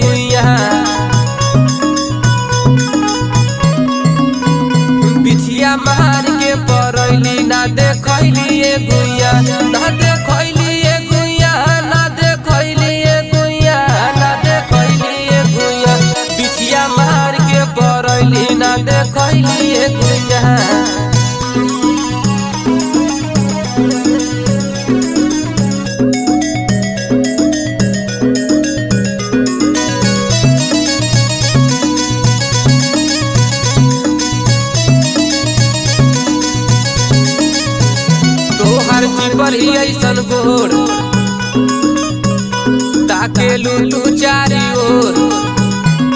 गुइया बिछिया मार के परैली ना देखैली गुइया ना देखैली गुइया ना देखैली गुइया ना देखैली गुइया बिछिया मार के परैली ना देखैली गुइया। तोहर जीवर ही ऐसन गोर ताके लू चारी ओर